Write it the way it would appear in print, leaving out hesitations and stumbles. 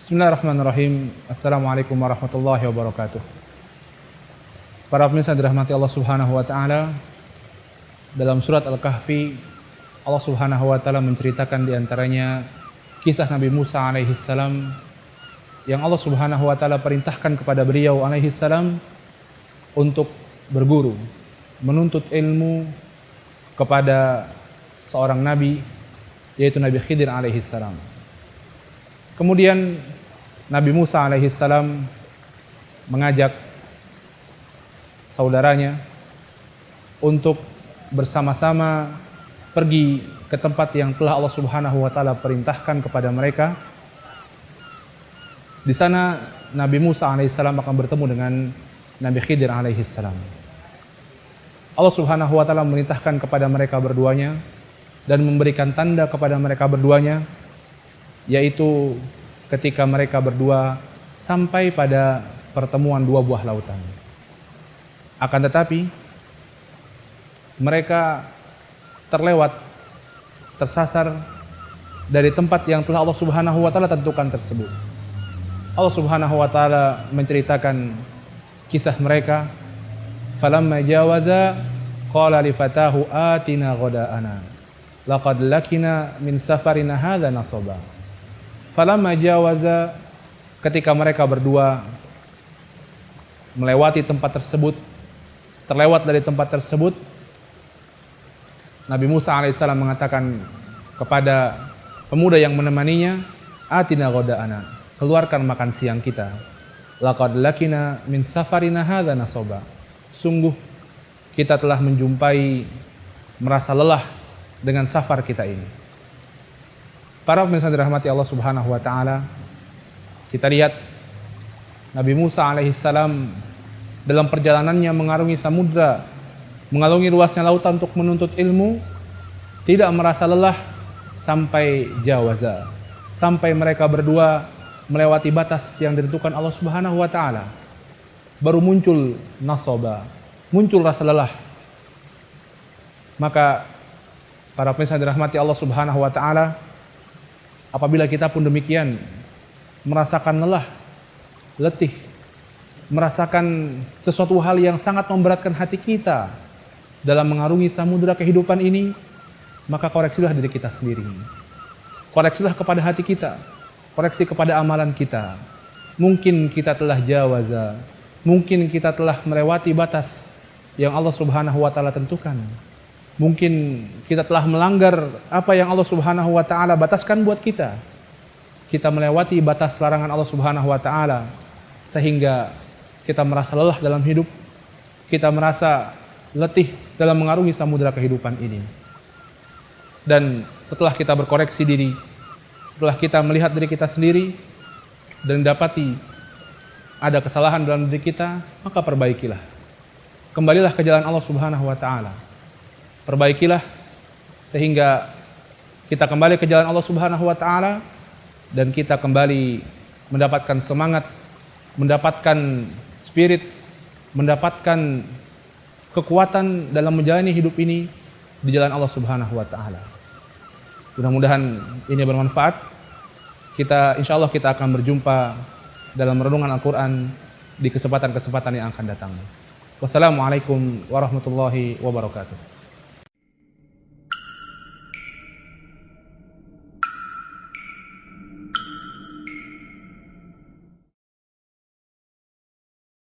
Bismillahirrahmanirrahim. Assalamualaikum warahmatullahi wabarakatuh. Para pemirsa dirahmati Allah Subhanahu wa taala, dalam surat Al-Kahfi Allah Subhanahu wa taala menceritakan di antaranya kisah Nabi Musa alaihi salam yang Allah Subhanahu wa taala perintahkan kepada beliau alaihi salam untuk berguru, menuntut ilmu kepada seorang nabi, yaitu Nabi Khidir alaihi salam. Kemudian Nabi Musa alaihi salam mengajak saudaranya untuk bersama-sama pergi ke tempat yang telah Allah Subhanahu wa taala perintahkan kepada mereka. Di sana Nabi Musa alaihi salam akan bertemu dengan Nabi Khidir alaihi salam. Allah Subhanahu wa taala memerintahkan kepada mereka berduanya dan memberikan tanda kepada mereka berduanya, yaitu ketika mereka berdua sampai pada pertemuan dua buah lautan. Akan tetapi mereka terlewat, tersasar dari tempat yang telah Allah Subhanahu wa taala tentukan tersebut. Allah Subhanahu wa taala menceritakan kisah mereka. Falamma jawaza qala li fatahu atina ghada'ana laqad lakina min safarina hadza nasaba. Falamma jawaza, ketika mereka berdua melewati tempat tersebut, terlewat dari tempat tersebut, Nabi Musa alaihissalam mengatakan kepada pemuda yang menemaninya, atina ghada'ana, keluarkan makan siang kita. Laqad lakina min safarina hadza nasaba. Sungguh kita telah menjumpai merasa lelah dengan safar kita ini. Para pemirsa dirahmati Allah Subhanahu wa taala, kita lihat Nabi Musa alaihissalam dalam perjalanannya mengarungi samudra, mengarungi luasnya lautan untuk menuntut ilmu, tidak merasa lelah sampai jawaza, sampai mereka berdua melewati batas yang ditentukan Allah Subhanahu wa taala. Baru muncul nasaba, muncul rasa lelah. Maka para pemirsa dirahmati Allah Subhanahu wa taala, apabila kita pun demikian merasakan lelah, letih, merasakan sesuatu hal yang sangat memberatkan hati kita dalam mengarungi samudera kehidupan ini, maka koreksilah diri kita sendiri. Koreksilah kepada hati kita, koreksi kepada amalan kita. Mungkin kita telah jawaza, mungkin kita telah melewati batas yang Allah Subhanahu wa taala tentukan. Mungkin kita telah melanggar apa yang Allah Subhanahu wa taala bataskan buat kita. Kita melewati batas larangan Allah Subhanahu wa taala sehingga kita merasa lelah dalam hidup. Kita merasa letih dalam mengarungi samudera kehidupan ini. Dan setelah kita berkoreksi diri, setelah kita melihat diri kita sendiri dan dapati ada kesalahan dalam diri kita, maka perbaikilah. Kembalilah ke jalan Allah Subhanahu wa taala. Perbaikilah sehingga kita kembali ke jalan Allah Subhanahu wa taala dan kita kembali mendapatkan semangat, mendapatkan spirit, mendapatkan kekuatan dalam menjalani hidup ini di jalan Allah Subhanahu wa taala. Mudah-mudahan ini bermanfaat. Insyaallah kita akan berjumpa dalam renungan Al-Qur'an di kesempatan-kesempatan yang akan datang. Wassalamualaikum warahmatullahi wabarakatuh.